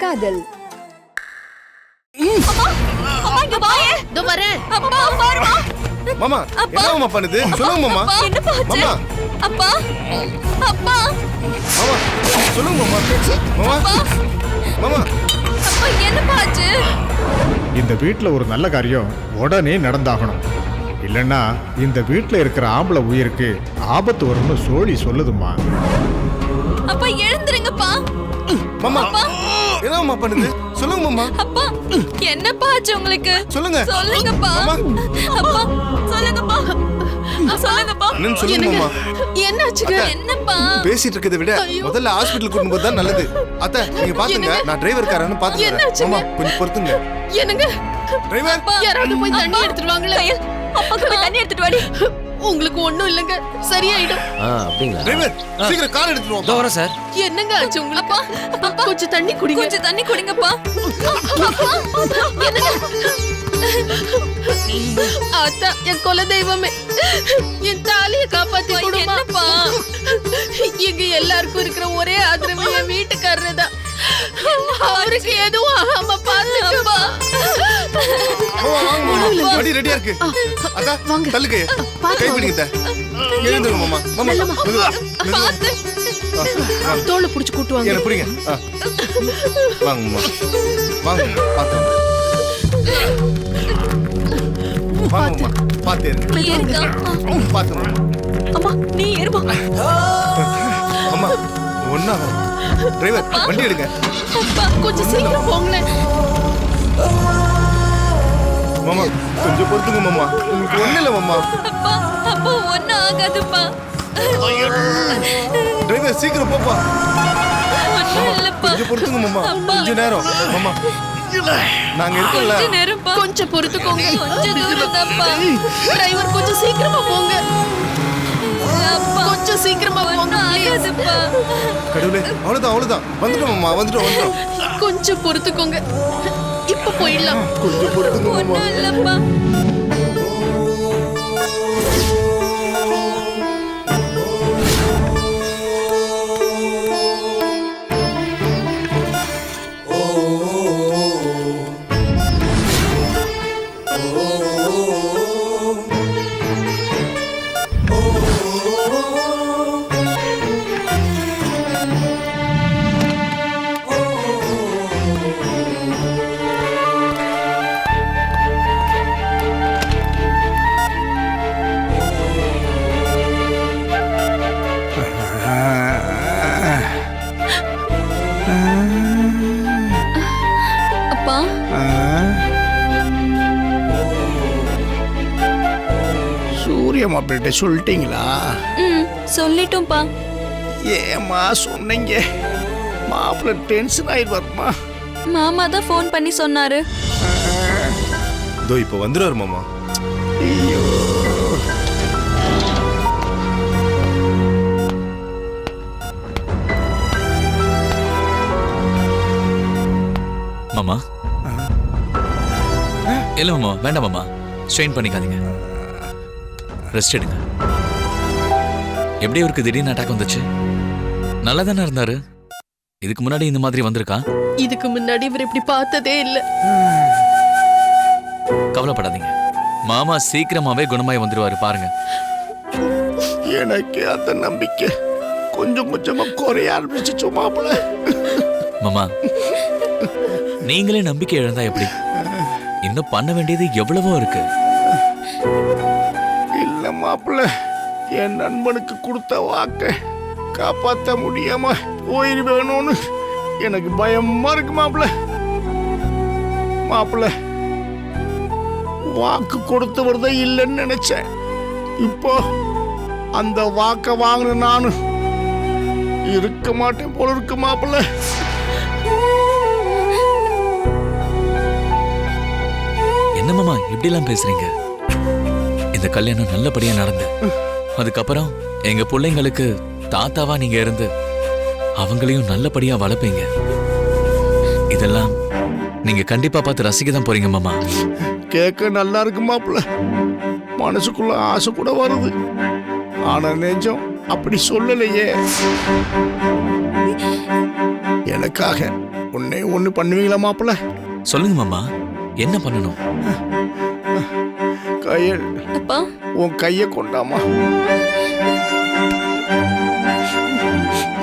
காதல். மாமா என்ன மாமா பண்ணுது சொல்லுங்க மாமா. மாமா அப்பா அப்பா மாமா சொல்லுங்க மாமா. மாமா மாமா அப்பா என்னப்பா ஆச்சு? இந்த வீட்டில் ஒரு நல்ல காரியம் உடனே நடந்தாகணும். இல்லைன்னா இந்த வீட்டில் இருக்கிற ஆம்பளை உயிருக்கு ஆபத்து வரும்னு சோழி சொல்லுதுமா. அப்பா எழுந்துருங்கப்பா. மாமா என்ன மாமா பண்ணுது சொல்லுங்க மாமா. அப்பா என்னப்பா ஆச்சு உங்களுக்கு? சொல்லுங்க சொல்லுங்கப்பா. அப்பா சொல்லுங்கப்பா. சொல்லுங்கப்பா. என்னன்னு சொல்லுங்க மாமா. என்னாச்சுங்க? என்னப்பா பேசிட்டு இருக்கதை விட முதல்ல ஹாஸ்பிடல் கூட்டிட்டு போறது தான் நல்லது. அத்தை நீங்க பாத்துங்க, நான் டிரைவர் காரன்னு பாத்துக்கிறேன். மாமா கொஞ்சம் பொறுத்துங்க. என்னங்க டிரைவர் யாராவது போய் தண்ணி எடுத்துட்டு வாங்களே. அப்பாக்கு போய் தண்ணி எடுத்துட்டு வாடி. உங்களுக்கு ஒண்ணும் இல்லங்க, சரியாயிடும். அப்படிங்களா? டிரைவர் சீக்கிரம் கார் எடுத்துட்டு வாங்க. வரேன் சார். என்னங்க ஆச்சு உங்களுக்கு? கொஞ்சம் தண்ணி குடிங்க. கொஞ்சம் தண்ணி குடிங்கப்பா. அத்தா என் குல தெய்வமே, என் தாலிய காப்பாத்தி கொடுப்பா. இங்க எல்லாருக்கும் இருக்கிற ஒரே ஆதரவு என் வீட்டுக்காரர் தான். அவருக்கு எதுவும் ஆகாம பாத்துக்கப்பா. வண்டி ரெடியா இருக்கு. அத்தா தள்ளுங்க, கை பிடிங்க. எழுந்துங்க மாமா. மாமா தோளை புடிச்சு கூட்டுவாங்க. என்ன புரியுங்க. வாங்க மாமா வாங்க பாத்து வாங்க மாமா பாத்து ஏறுங்க. பாத்து அம்மா நீ ஏறுமா. அம்மா ஒண்ணா டிரைவர் வண்டி எடுங்க. கொஞ்சம் சீக்கிரம் போங்களேன். மாமா கொஞ்சம் பொறுத்துங்க மாமா, உங்களுக்கு ஒண்ணு இல்ல மாமா. அப்பா அப்பா ஒண்ணும் ஆகாதுப்பா. டிரைவர் சீக்கிரம் போப்பா. ஒண்ணும் இல்லப்பா. கொஞ்சம் பொறுத்துங்க மாமா, கொஞ்ச நேரம். மாமா நாங்க இருக்கோம்ல. கொஞ்ச நேரம்ப்பா. கொஞ்சம் பொறுத்துக்கோங்க. கொஞ்சம் தூரம் தான்ப்பா. டிரைவர் கொஞ்சம் சீக்கிரமா போங்க. அப்பா கொஞ்சம் சீக்கிரமா போங்க. ஒண்ணும் ஆகாதுப்பா. கடவுளே அவ்வளவுதான் வந்துட்டோம் மாமா, வந்துட்டோம். கொஞ்சம் பொறுத்துக்கோங்க, இப்ப போயிடலாம். கொஞ்சம் பொறுத்துங்க மாமா. ஒண்ணும் இல்லப்பா. அப்பா சூரிய மாப்பிள்கிட்ட சொல்லிட்டீங்களா? சொல்லிட்டோம்ப்பா. ஏம்மா சொன்னீங்க? மாப்பிள்ளை டென்ஷன் ஆயிடுவாருமா. மாமா தான் ஃபோன் பண்ணி சொன்னாரு. இதோ இப்ப வந்துருவாரு மாமா. ஐயோ மாமா இல்ல மாமா, வேண்டாம் மாமா, ஸ்ட்ரெயின் பண்ணிக்காதீங்க, ரெஸ்ட் எடுங்க. எப்படி இவருக்கு திடீர்னு அட்டாக் வந்துச்சு? நல்லா தானே இருந்தாரு. இதுக்கு முன்னாடி இந்த மாதிரி வந்திருக்கா? இதுக்கு முன்னாடி இவர் இப்படி பார்த்ததே இல்ல. கவலைப்படாதீங்க, மாமா சீக்கிரமாவே குணமாய் வந்துருவாரு பாருங்க. எனக்கு அந்த நம்பிக்கை கொஞ்சம் கொஞ்சமா குறைய ஆரம்பிச்சு மாப்பிள்ள. மாமா நீங்களே நம்பிக்கை இழந்தா எப்படி? இன்னும் பண்ண வேண்டியது எவ்வளவோ இருக்கு. இல்ல மாப்பிள்ள, என் நண்பனுக்கு கொடுத்த வாக்க காப்பாற்ற முடியாம உயிர் வேணும்னு எனக்கு பயமா இருக்கு மாப்பிள்ள. மாப்பிள்ள வாக்கு கொடுத்தவர்த இல்லைன்னு நினைச்சேன். இப்போ அந்த வாக்க வாங்கின நானு இருக்க மாட்டேன் போல இருக்கு மாப்பிள்ள. என்ன மாமா இப்படி எல்லாம் பேசுறீங்க? இந்த கல்யாணம் நல்லபடியா நடந்து அதுக்கப்புறம் எங்க பிள்ளைங்களுக்கு தாத்தாவா நீங்க இருந்து அவங்களையும் நல்லபடியா வளர்ப்பீங்க. இதெல்லாம் நீங்க கண்டிப்பா பார்த்து ரசிக்க தான் போறீங்க மாமா. கேட்க நல்லா இருக்கு மாப்பிள்ள, மனசுக்குள்ள ஆசை கூட வருது. ஆனா நெஞ்சம் அப்படி சொல்லலையே. எனக்காக ஒண்ணே ஒண்ணு பண்ணுவீங்களா மாப்பிள்ள? சொல்லுங்க மாமா, என்ன பண்ணணும்? கயல், அப்பா உன் கைய கொண்டாமா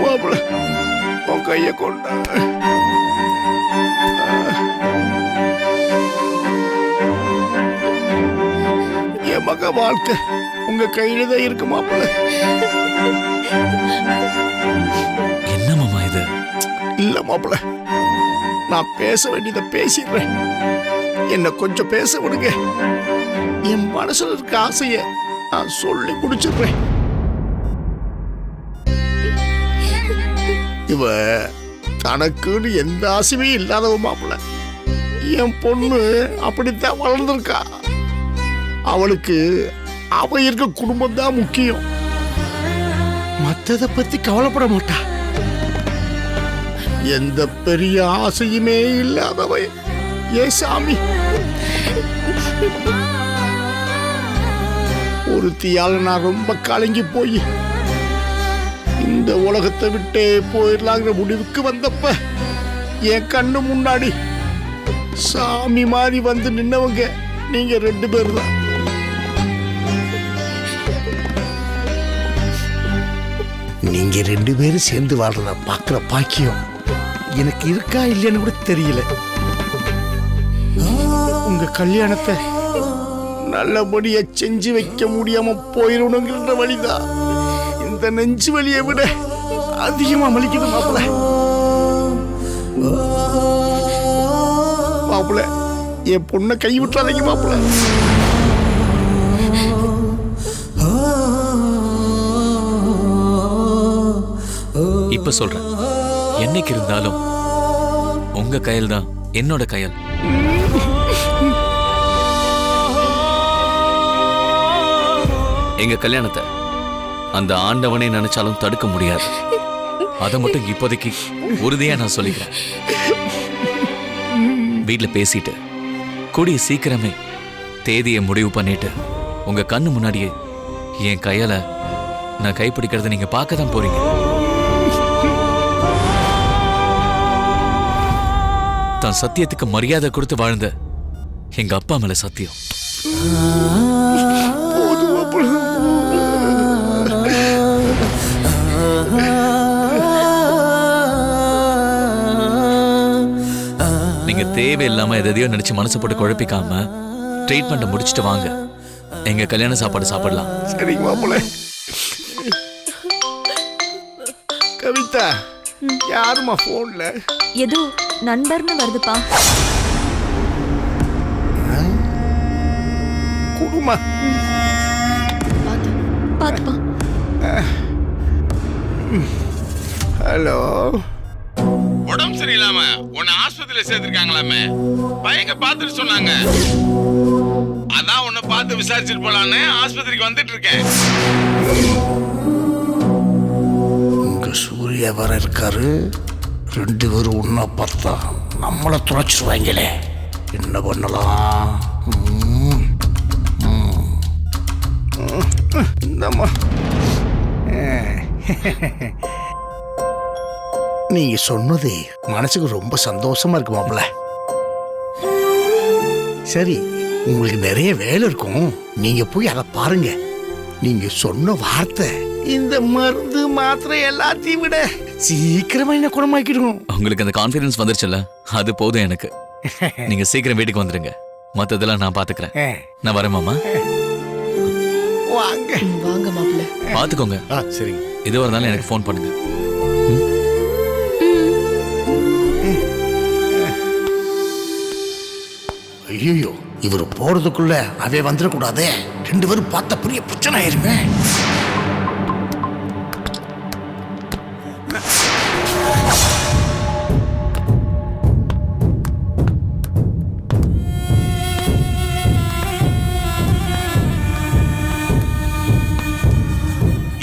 மாப்பிள்ள, உன் கைய கொண்டா. என் மக வாழ்க்கை உங்க கையில தான் இருக்கு மாப்பிள்ள. என்ன மாமா இது? இல்ல மாப்பிள்ள, நான் பேச வேண்டியதை பேசிடுறேன். என்ன கொஞ்சம் பேச விடுங்க. என் மனசுல இருக்க ஆசைய நான் சொல்லி முடிச்சிடுறேன். இவ தனக்குன்னு எந்த ஆசையுமே இல்லாதவ மாப்பிள்ள. என் பொண்ணு அப்படித்தான் வளர்ந்துருக்கா. அவளுக்கு அவ இருக்க குடும்பம் தான் முக்கியம். மத்தத பத்தி கவலைப்பட மாட்டா. எந்த பெரிய ஆசையுமே இல்லாதவ ஏ சாமி. ஒருத்தியால நான் ரொம்ப கலங்கி போய் இந்த உலகத்தை விட்டே போயிடலாங்கிற முடிவுக்கு வந்தப்ப என் கண்ணு முன்னாடி சாமி மாதிரி வந்து நின்னவங்க நீங்க 2 பேர் தான். நீங்க 2 பேரும் சேர்ந்து வாழ்றத பாக்குற பாக்கியம் எனக்கு இருக்கா இல்லைன்னு கூட தெரியல. உங்க கல்யாணத்தை நல்லபடியா செஞ்சு வைக்க முடியாம போயிடணுங்கிற வழிதான் இந்த நெஞ்சு வலியை விட அதிகமா மலிக்குது மாப்பிள்ள. மாப்பிள்ள, என் பொண்ணை கை விட்டுறாதீங்க மாப்பிள்ள. இப்ப சொல்றேன், என்னைக்கு இருந்தாலும் உங்க கையில் தான் என்னோட கையல். எங்க கல்யாணத்தை அந்த ஆண்டவனே நினைச்சாலும் தடுக்க முடியாது. அதை மட்டும் இப்போதைக்கு உறுதியா நான் சொல்லிக்கிறேன். வீட்டுல பேசிட்டு கூடிய சீக்கிரமே தேதியை முடிவு பண்ணிட்டு உங்க கண்ணு முன்னாடியே என் கையால நான் கைப்பிடிக்கிறத நீங்க பார்க்க தான் போறீங்க. தான் சத்தியத்துக்கு மரியாதை கொடுத்து வாழ்ந்த எங்க அப்பா மேல சத்தியம். நீங்க தேவையில்லாம எதையோ நினைச்சு மனசு போட்டு குழப்பிக்காம ட்ரீட்மெண்ட்டை முடிச்சுட்டு வாங்க. எங்க கல்யாண சாப்பாடு சாப்பிடலாம். சரிங்க மாப்பிள்ள. கவிதா, யாருமா போன்ல? ஏதோ நண்பர்னு வருதுப்பா. குடுமா பாத்துப்பா. ஹலோ. உடம்பு சரியில்லாம உன்னை ஆஸ்பத்திரியில சேர்த்திருக்காங்களாமே. பையங்க பார்த்துட்டு சொன்னாங்க. அதான் உன்னை பார்த்து விசாரிச்சுட்டு போலான்னு ஆஸ்பத்திரிக்கு வந்துட்டு இருக்கேன். உங்க சூர்யா வர இருக்காரு. 2 பேரும் ஒன்னா பார்த்தா நம்மளை துளைச்சிருவாங்களே. என்ன பண்ணலாம்? இந்தம்மா, நீங்க சொன்னது மனசுக்கு ரொம்ப சந்தோஷமா இருக்கு மாப்பிள்ள. சரி, உங்களுக்கு நிறைய வேலை இருக்கும். நீங்க போய் அதை பாருங்க. நீங்க சொன்ன வார்த்தை இந்த மருந்து மாத்திரை எல்லாத்தையும் விட சீக்கிரமா என்ன குணமாக்கிடும். உங்களுக்கு அந்த கான்ஃபிடன்ஸ் வந்துருச்சுல்ல, அது போதும் எனக்கு. நீங்க சீக்கிரம் வீட்டுக்கு வந்துடுங்க. மத்ததெல்லாம் நான் பாத்துக்கிறேன். நான் வரேன் மாமா. வாங்க வாங்க மாப்பிள்ள. பாத்துக்கோங்க. சரிங்க. எதுவாக இருந்தாலும் எனக்கு ஃபோன் பண்ணுங்க. ஐயோ, இவர் போறதுக்குள்ள அவே வந்துடக்கூடாதே. 2 பேரும் பார்த்த பெரிய பிரச்சனை ஆயிருமே.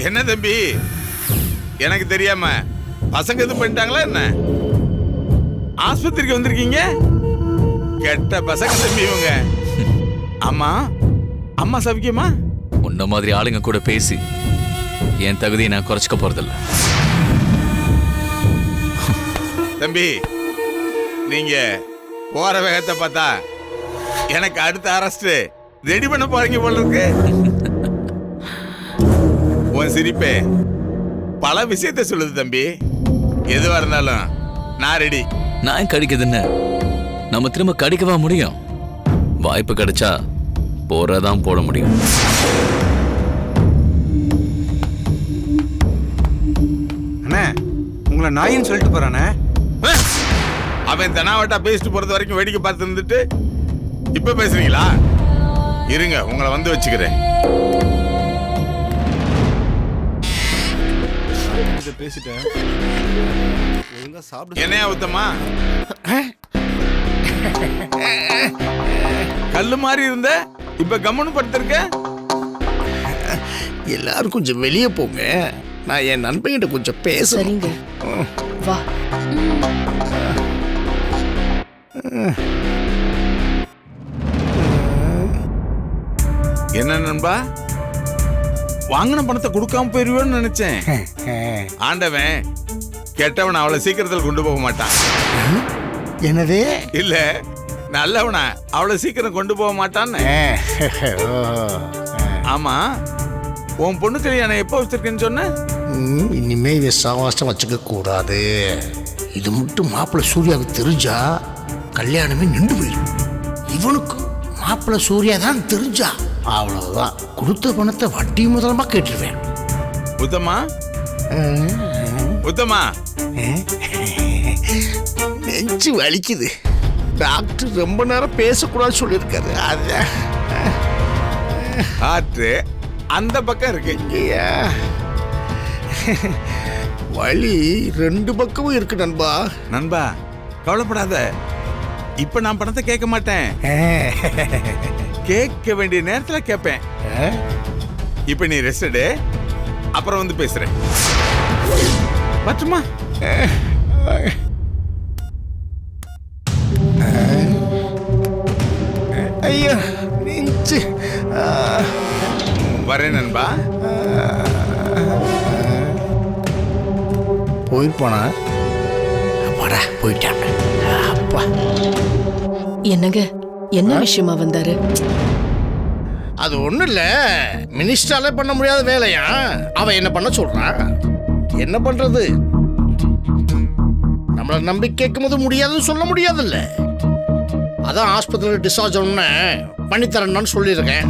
என்ன தம்பி, எனக்கு தெரியாம பசங்க எதுவும் பண்ணிட்டாங்களா என்ன? ஆஸ்பத்திரிக்கு வந்திருக்கீங்க? கெட்ட பசங்க தம்பி இவங்க. அம்மா, அம்மா சவிக்கமா? உன்ன மாதிரி ஆளுங்க கூட பேசி என் தகுதியை நான் குறைச்சிக்க போறதில்ல. தம்பி, நீங்க போற வேகத்தை பார்த்தா எனக்கு அடுத்த அரெஸ்ட் ரெடி பண்ண போறீங்க போல இருக்கு. உன் சிரிப்பே பல விஷயத்தை சொல்லுது தம்பி. எதுவா இருந்தாலும் நான் ரெடி. நான் கடிக்குதுன்னு நம்ம திரும்ப கடிக்கவா முடியும்? வாய்ப்பு கிடைச்சா போறதான் போட முடியும். அண்ணே உங்களை நாயின்னு சொல்லிட்டு போறானே. அவன் தெனாவட்டா பேசிட்டு போறது வரைக்கும் வேடிக்கை பார்த்து இருந்துட்டு இப்ப பேசுறீங்களா? இருங்க, உங்களை வந்து வச்சுக்கிறேன். பேசிட்டேன். ஒழுங்கா சாப்பிடு. என்னையா உத்தமா கல்லு மாதிரி இருந்த இப்ப கம்முன்னு படுத்திருக்க. எல்லாரும் கொஞ்சம் வெளியே போங்க, நான் என் நண்பன்கிட்ட கொஞ்சம் பேசுறேன். சரிங்க, வா. என்ன நண்பா, வாங்கின பணத்தை கொடுக்காம போயிருவேன்னு நினைச்சேன். ஆண்டவன் கெட்டவன் அவ்வளவு சீக்கிரத்தில் கொண்டு போக மாட்டான். என்னது? இல்ல, நல்லவனா அவ்வளவு சீக்கிரம் கொண்டு போக மாட்டான்னு. ஆமா, உன் பொண்ணு கல்யாணம் எப்போ வச்சிருக்கேன்னு சொன்ன? இனிமே இதை சாவாசம் வச்சுக்க கூடாது. இது மட்டும் மாப்பிள்ளை சூர்யாவுக்கு தெரிஞ்சா கல்யாணமே நின்று போயிடும். இவனுக்கு மாப்பிள்ளை சூர்யா தான் தெரிஞ்சா அவ்வளவுதான், கொடுத்த பணத்தை வட்டி முதலமா கேட்டுருவேன். உத்தமா, உத்தமா, நெஞ்சு வலிக்குது. டாக்டர் ரொம்ப நேரம் பேசக்கூடாது சொல்லியிருக்காரு. அது ஆற்று அந்த பக்கம் இருக்கு. ஐயா, வலி ரெண்டு பக்கமும் இருக்கு நண்பா. நண்பா கவலைப்படாத, இப்ப நான் பணத்தை கேட்க மாட்டேன். கேட்க வேண்டிய நேரத்துல கேட்பேன். இப்ப நீ ரெஸ்ட் எடு, அப்புறம் வந்து பேசுறேன். பட்டுமா? ஐயா நெஞ்சு. வரேன் நண்பா. போயிருப்பானா? அப்பாடா போயிட்டான். அப்பா, என்னங்க, என்ன விஷயமா வந்தாரு? அது ஒண்ணும் இல்ல, மினிஸ்டரால பண்ண முடியாத வேலையா அவன் என்ன பண்ண சொல்றான். என்ன பண்றது, நம்மள நம்பி கேட்கும் போது முடியாதுன்னு சொல்ல முடியாதுல்ல. அதான் ஆஸ்பத்திரியில் டிஸ்சார்ஜ் ஒன்று பண்ணித்தரேன்னு சொல்லியிருக்கேன்.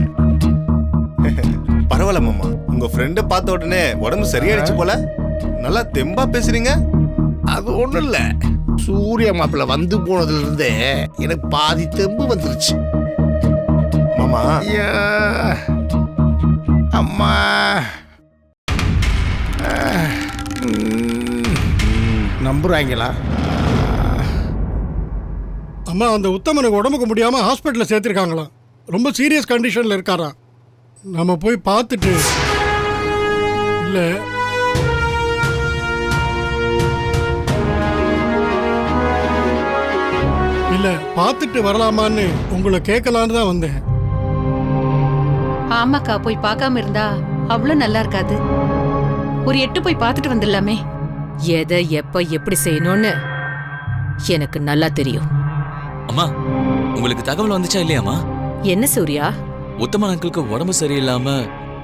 பரவாயில்ல மாமா, உங்க ஃப்ரெண்டை பார்த்த உடனே உடம்பு சரியாயிடுச்சு போல. நல்லா தெம்பா பேசுறீங்க. அது ஒண்ணும் இல்ல, சூரிய மாப்பிள்ள வந்து போனதுல இருந்தே எனக்கு பாதி தெம்பு வந்துருச்சு. மாமா ஐயா, அம்மா, நம்புறாங்களா? அம்மா, அந்த உத்தமனுக்கு உடம்புக்கு முடியாமல் ஹாஸ்பிட்டலில் சேர்த்துருக்காங்களாம். ரொம்ப சீரியஸ் கண்டிஷனில் இருக்காராம். நம்ம போய் பார்த்துட்டு இல்லை இல்லை பார்த்துட்டு வரலாமான்னு உங்களை கேட்கலான்னு தான் வந்தேன். ஆமாக்கா, போய் பார்க்காம இருந்தா அவ்வளோ நல்லா இருக்காது. ஒரு 8 போய் பார்த்துட்டு வந்துடலாமே. எதை எப்ப எப்படி செய்யணும்னு எனக்கு நல்லா தெரியும். அம்மா, உங்களுக்கு தகவல் வந்துச்சா இல்லையாம்மா? என்ன சூர்யா? உத்தமன் அங்கிளுக்கு உடம்பு சரியில்லாம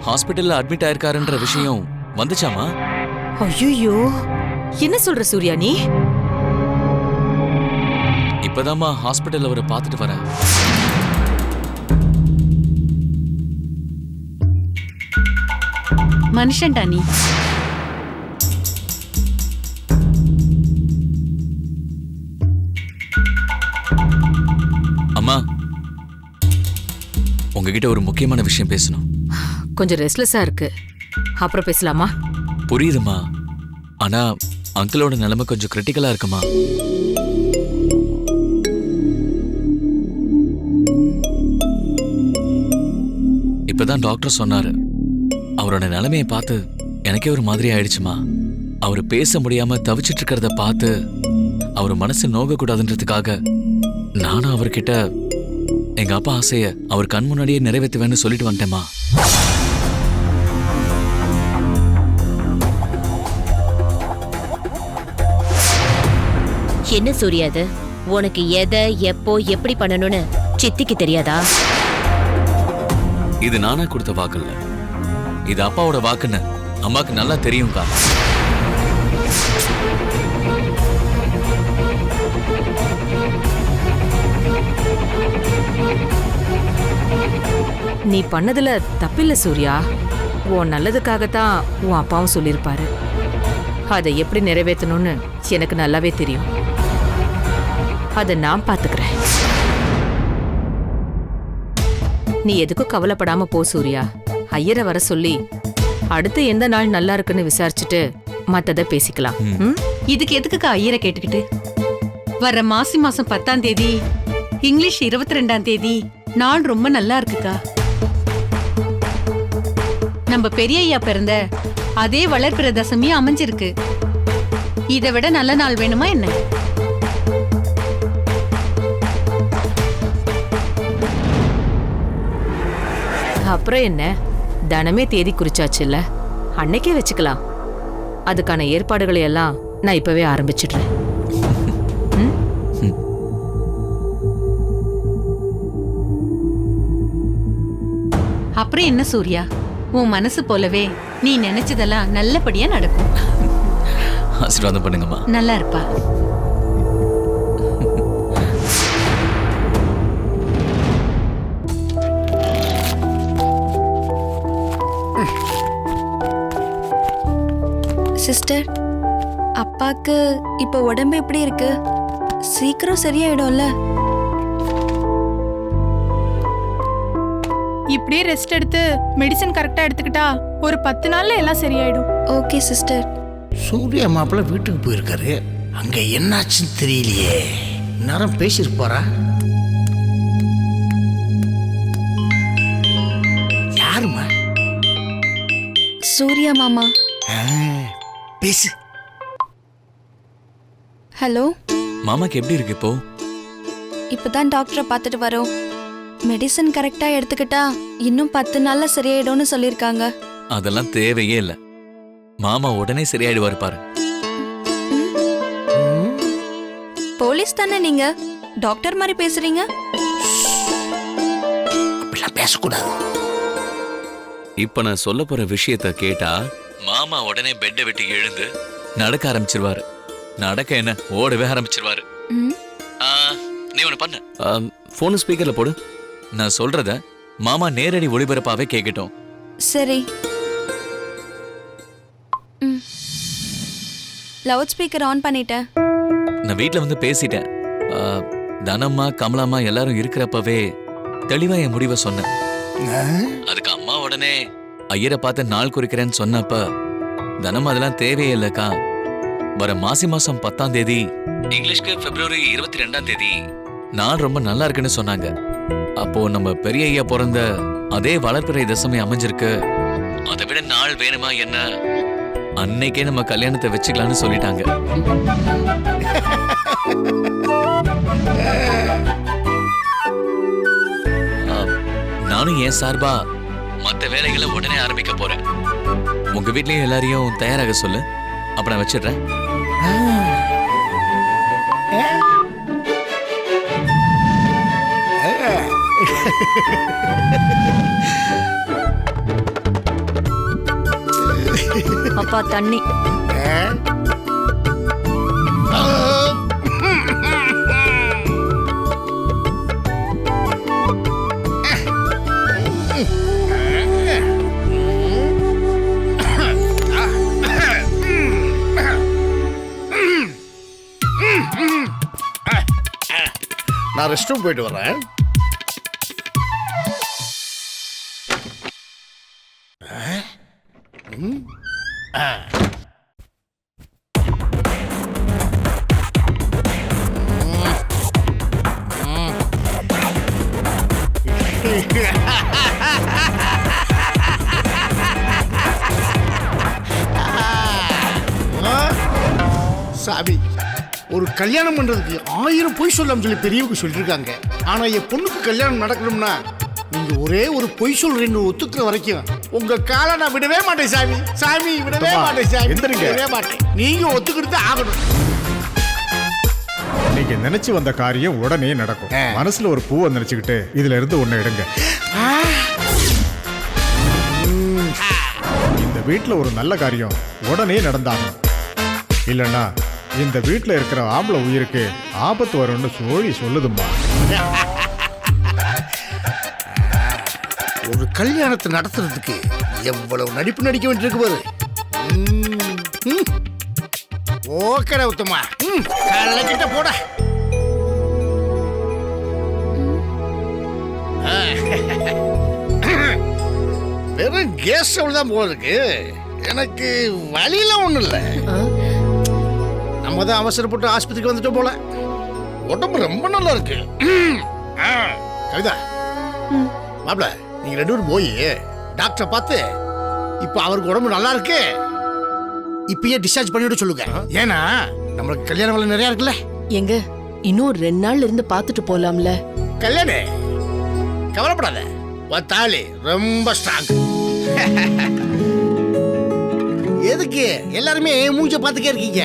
ஹாஸ்பிட்டல்ல அட்மிட் ஆயிருக்காருன்ற விஷயம் வந்துச்சாமா? ஐயோ, என்ன சொல்ற சூர்யா நீ? இப்பதாம்மா ஹாஸ்பிட்டல்ல அவரை பார்த்துட்டு வரேன். மனுஷன்டா நீ. அம்மா, உங்ககிட்ட ஒரு முக்கியமான விஷயம் பேசணும். கொஞ்சம் ரெஸ்ட்லெஸ்ஸா இருக்கு, அப்புறம் பேசலாமா? புரியுதுமா, ஆனா அங்கிளோட நிலைமை கொஞ்சம் கிரிட்டிக்கலா இருக்குமா. இப்பதான் டாக்டர் சொன்னாரு. அவரோட நிலைமையை பார்த்து எனக்கே ஒரு மாதிரி ஆயிடுச்சுமா. அவரு பேச முடியாம தவிச்சிட்டு இருக்கிறத பார்த்து அவர் மனசு நோக கூடாதுன்றதுக்காக நானும் அவர்கிட்ட எங்க அப்பா ஆசைய அவர் கண் முன்னாடியே நிறைவேற்றுவேன்னு சொல்லிட்டு வந்துட்டேமா. என்ன சூர்யா அது? உனக்கு எதை எப்போ எப்படி பண்ணணும்னு சித்திக்கு தெரியாதா? இது நானா கொடுத்த வாக்கு இல்ல, இது அப்பாவோட வாக்குன்னு அம்மாக்கு நல்லா தெரியும்க்கா. நீ பண்ணதுல தப்பில்ல சூர்யா. உன் நல்லதுக்காகத்தான் உன் அப்பாவும் சொல்லியிருப்பாரு. அதை எப்படி நிறைவேற்றணும்னு எனக்கு நல்லாவே தெரியும். அதை நான் பாத்துக்கிறேன். நீ எதுக்கும் கவலைப்படாம போ சூர்யா. ஐயரை வர சொல்லி அடுத்து எந்த நாள் நல்லா இருக்குன்னு விசாரிச்சுட்டு மத்தத பேசிக்கலாம். இதுக்கு எதுக்குக்கா ஐயரை கேட்டுக்கிட்டு? வர்ற மாசி மாசம் 10ஆம் தேதி, இங்கிலீஷ் 22ஆம் தேதி நாள் ரொம்ப நல்லா இருக்குக்கா. நம்ம பெரிய ஐயா பிறந்த அதே வளர்பிற தசமி அமைஞ்சிருக்கு. இதை விட நல்ல நாள் வேணுமா என்ன? அப்புறம் என்ன, தனமே தேதி குறிச்சாச்சுல்ல, அன்னைக்கே வச்சுக்கலாம். அதுக்கான ஏற்பாடுகளை எல்லாம் நான் இப்பவே ஆரம்பிச்சிடுறேன். அப்புறம் என்ன சூர்யா, உன் மனசு போலவே நீ நினைச்சதெல்லாம் நல்லபடியா நடக்கும். ஆசீர்வாதம் பண்ணுங்கம்மா. நல்லா இருப்பா. சிஸ்டர், அப்பாக்கு இப்போ உடம்பு எப்படி இருக்கு? சீக்கிரம் சரியாயிடும்ல? இப்படியே ரெஸ்ட் எடுத்து மெடிசன் கரெக்டா எடுத்துக்கிட்டா ஒரு 10 நாள்ல எல்லாம் சரியாயிடும். Okay sister. சூர்யா மாப்பிள்ள வீட்டுக்கு போயிருக்காரு, அங்க என்னாச்சுன்னு தெரியலையே. நேரம் பேசியிருப்பாரா? யாருமா? சூர்யா மாமா. பேசு. ஹலோ. மாமாக்கு எப்படி இருக்கு இப்போ? இப்பதான் டாக்டரை பார்த்துட்டு வரோம். மெடிசன் கரெக்டா எடுத்துக்கிட்டா இன்னும் 10 நாள்ல சரியாயிடும்னு சொல்லிருக்காங்க. அதெல்லாம் தேவையே இல்ல, மாமா உடனே சரியாயிடுவாரு பாரு. போலீஸ் தானே நீங்க? டாக்டர் மாதிரி பேசுறீங்க. அப்படிலாம் பேசக்கூடாது. இப்ப நான் சொல்ல போற விஷயத்த கேட்டா மாமா உடனே பெட்டை விட்டு எழுந்து நடக்க ஆரம்பிச்சிருவாரு. நடக்க என்ன, ஓடவே ஆரம்பிச்சிருவாரு. நீ ஒண்ணு பண்ண, போன் ஸ்பீக்கர்ல போடு. நான் சொல்றத மாமா நேரடி ஒளிபரப்பாவே கேட்கட்டும். சரி. லவுட் ஸ்பீக்கர் ஆன் பண்ணிட்டேன். நான் வீட்ல வந்து பேசிட்டேன். தனம்மா கமலாம்மா எல்லாரும் இருக்கிறப்பவே தெளிவா என் முடிவை சொன்னேன். அதுக்கு அம்மா உடனே ஐயரை பார்த்து நாள் குறிக்கிறேன்னு சொன்னப்ப தனம் அதெல்லாம் தேவையே இல்லக்கா, வர மாசி மாசம் 10ஆம் தேதி, இங்கிலீஷ்க்கு பிப்ரவரி 22ஆம் தேதி நாள் ரொம்ப நல்லா இருக்குன்னு சொன்னாங்க. அப்போ நம்ம பெரிய ஐயா பிறந்த அதே வளர்பிறை தசமி அமைஞ்சிருக்கு. அதை விட நாள் வேணுமா என்ன, அன்னைக்கே நம்ம கல்யாணத்தை வச்சுக்கலாம்னு சொல்லிட்டாங்க. நானும் என் சார்பா மத்த வேலைகளை உடனே ஆரம்பிக்க போறேன். உங்க வீட்லயும் எல்லாரையும் தயாராக சொல்லு. அப்ப நான் வச்சிடுறேன். அப்பா தண்ணி. நான் ரெஸ்ட் ரூம் போயிட்டு வரேன். சாமி, ஒரு கல்யாணம் பண்றதுக்கு 1000 பொய் சொல்லாம சொல்லி பெரியவங்க சொல்லிருக்காங்க. ஆனா என் பொண்ணுக்கு கல்யாணம் நடக்கணும்னா நீங்க ஒரே ஒரு பொய் சொல்றீங்க ஒத்துக்கிற வரைக்கும் உங்க காலை நான் விடவே மாட்டேன் சாமி. சாமி விடவே மாட்டேன் சாமி, விடவே மாட்டேன். நீங்க ஒத்துக்கிட்டு ஆகணும். நீங்க நினைச்சு வந்த காரியம் உடனே நடக்கும். மனசுல ஒரு பூவை நினைச்சுக்கிட்டு இதுல இருந்து ஒண்ணு எடுங்க. இந்த வீட்ல ஒரு நல்ல காரியம் உடனே நடந்தாகும். இல்லைன்னா இந்த வீட்ல இருக்கிற ஆம்பளை உயிருக்கு ஆபத்து வரும்னு சோழி சொல்லுதும்மா. ஒரு கல்யாணத்தை நடத்துறதுக்கு எவ்வளவு நடிப்பு நடிக்க வேண்டியிருக்கு பாரு. ஓகே உத்தமா, கிட்ட போட. வெறும் கேஸ் தான் போல இருக்கு. எனக்கு வழியெல்லாம் ஒண்ணும் இல்லை. நம்ம தான் அவசரப்பட்டு ஆஸ்பத்திரிக்கு வந்துட்டோம் போல. உடம்பு ரொம்ப நல்லா இருக்கு. கவிதா மாப்பிள்ள, நீங்க 2 பேரும் போய் டாக்டரை பார்த்து இப்ப அவருக்கு உடம்பு நல்லா இருக்கு, இப்பயே டிஸ்சார்ஜ் பண்ணிவிட சொல்லுங்க. ஏன்னா நம்மளுக்கு கல்யாண வேலை நிறைய இருக்குல்ல. எங்க இன்னும் 2 நாள்ல இருந்து பாத்துட்டு போலாம்ல. கல்யாணம் கவலைப்படாத, தாலி ரொம்ப ஸ்ட்ராங். எதுக்கு எல்லாருமே மூஞ்ச பாத்துக்கே இருக்கீங்க?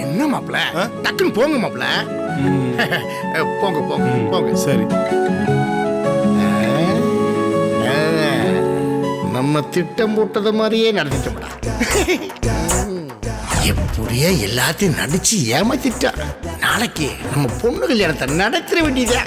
என்ன மாப்பிள்ள, டக்குன்னு போங்க மாப்பிள்ள. போங்க போங்க போங்க. சரி, நம்ம திட்டம் போட்டது மாதிரியே நடத்திட்டோம்டா. எப்படியே எல்லாத்தையும் நடிச்சு ஏமாத்திட்டா. நாளைக்கு நம்ம பொண்ணு கல்யாணத்தை நடத்திட வேண்டியதா.